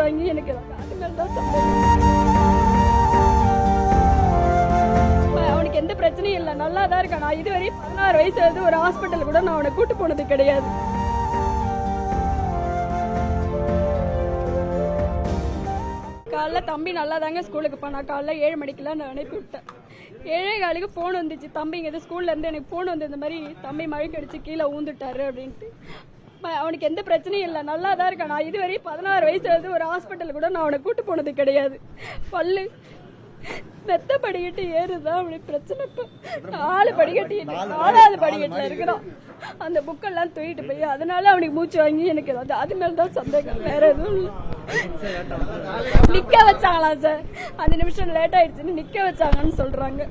வாங்கி எனக்கு அது மேல தான் சந்தேகம். அவனுக்கு எந்த பிரச்சனையும் இல்லை, நல்லா தான் இருக்கான். நான் இதுவரை 16 வயசுல இருந்து ஒரு ஹாஸ்பிட்டல் கூட நான் அவனை கூட்டு போனது கிடையாது. காலைல தம்பி நல்லா தாங்க ஸ்கூலுக்கு போனா. காலைல 7 மணிக்கெல்லாம் நான் அனுப்பி விட்டேன். 7:15 ஃபோன் வந்துச்சு, தம்பிங்க இது ஸ்கூல்ல இருந்து எனக்கு ஃபோன் வந்து இந்த மாதிரி தம்பி மழை கடிச்சு கீழே ஊந்துட்டாரு அப்படின்ட்டு. அவனுக்கு எந்த பிரச்சனையும் இல்லை, நல்லா தான் இருக்கான். நான் இதுவரை 16 வயசுல இருந்து ஒரு ஹாஸ்பிட்டல் கூட நான் அவனை கூட்டு போனது கிடையாது. பல்லு மெத்த படிக்கட்டு ஏறுதான் அவனுக்கு பிரச்சனை. இப்போ 4 படிக்கட்டு 4வது படிக்கட்டுல இருக்கிறான். அந்த புக்கெல்லாம் தூக்கிட்டு போய் அதனால அவனுக்கு மூச்சு வாங்கி எனக்கு அது மேலதான் சந்தேகம், வேற எதுவும் இல்லை. நிக்க வச்சாங்களாம் சார், 5 நிமிஷம் லேட் ஆயிடுச்சுன்னு நிக்க வச்சாங்கன்னு சொல்றாங்க.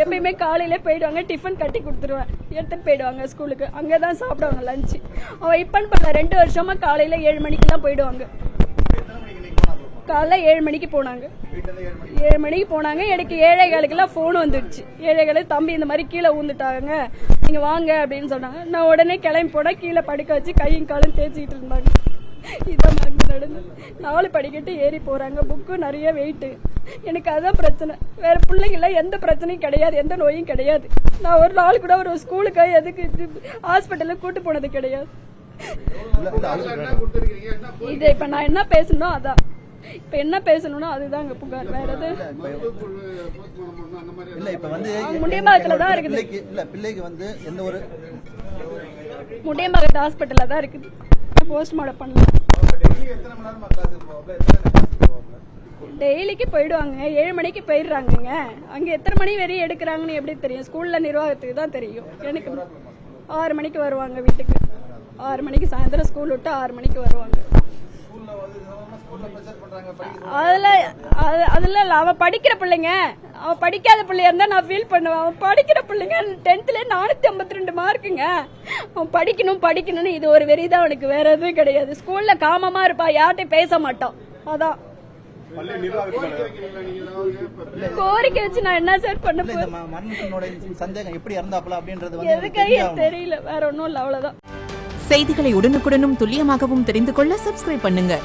எப்பயுமே காலையில போயிடுவாங்க, டிஃபன் கட்டி கொடுத்துருவேன், எடுத்துட்டு போயிடுவாங்க ஸ்கூலுக்கு, அங்கதான் சாப்பிடுவாங்க லஞ்சு. அவன் இப்பன்னு பண்ண 2 வருஷமா காலையில 7 மணிக்கெல்லாம் போயிடுவாங்க. காலைல 7 மணிக்கு போனாங்க. 7 மணிக்கு போனாங்க. எனக்கு 7:15 ஃபோன் வந்துடுச்சு. 7:15 தம்பி இந்த மாதிரி கீழே ஊந்துட்டாங்க, நீங்க வாங்க அப்படின்னு சொன்னாங்க. நான் உடனே கிளம்பி போனா கீழே படுக்க வச்சு கையும் காலும் தேய்ச்சிக்கிட்டு இருந்தாங்க. இதான் நடந்து 4 படிக்கட்டு ஏறி போறாங்க. புக்கு நிறைய வெயிட்டு. எனக்கு அதான் பிரச்சனை, வேற பிள்ளைங்கள எந்த பிரச்சனையும் கிடையாது, எந்த நோயும் கிடையாது. நான் ஒரு நாள் கூட ஒரு ஸ்கூலுக்கு எதுக்கு ஹாஸ்பிட்டலுக்கு கூட்டு போனது கிடையாது. இது இப்ப நான் என்ன பேசணும் அதான், இப்ப என்ன பேசணும்னா அதுதாங்க புகார், வேற எது இல்ல. இப்ப வந்து முண்டியம்பாக்கத்துல தான் இருக்குது. இல்ல பிள்ளைக்கு வந்து எந்த ஒரு முண்டியம்பாக்கத்து ஹாஸ்பிட்டல்ல தான் இருக்குது. போஸ்ட்மார்ட்டம் பண்ணலாம். டெய்லிக்கு போயிடுவாங்க. 7 மணிக்கு போயிடுறாங்கங்க. அங்க எத்தனை மணி வரையும் எடுக்கிறாங்கன்னு எப்படி தெரியும்? ஸ்கூல்ல நிர்வாகத்துக்கு தான் தெரியும். எனக்கு 6 மணிக்கு வருவாங்க வீட்டுக்கு. 6 மணிக்கு சாயந்தரம் ஸ்கூல் விட்டு 6 மணிக்கு வருவாங்க. அதுல அவன் படிக்கிற பிள்ளைங்க, அவன் படிக்காத பிள்ளையா இருந்தா நான் ஃபீல் பண்ணுவேன். அவன் படிக்கிற பிள்ளைங்க 10th 452 மார்க்குங்க. அவன் படிக்கணும்னு இது ஒரு வெறிதான் அவனுக்கு, வேற எதுவும் கிடையாது. ஸ்கூல்ல காமமா இருப்பா, யார்கிட்டையும் பேச மாட்டான். அதான் கோரிக்கை வச்சு நான் என்ன சார் பண்ண போறேன்? சந்தேகம் எப்படி இறந்தாப்ல அப்படின்றது எதுக்கே தெரியல, வேற ஒன்னும் இல்ல, அவ்வளவுதான். செய்திகளை உடனுக்குடனும் துல்லியமாகவும் தெரிந்து கொள்ள சப்ஸ்கிரைப் பண்ணுங்க.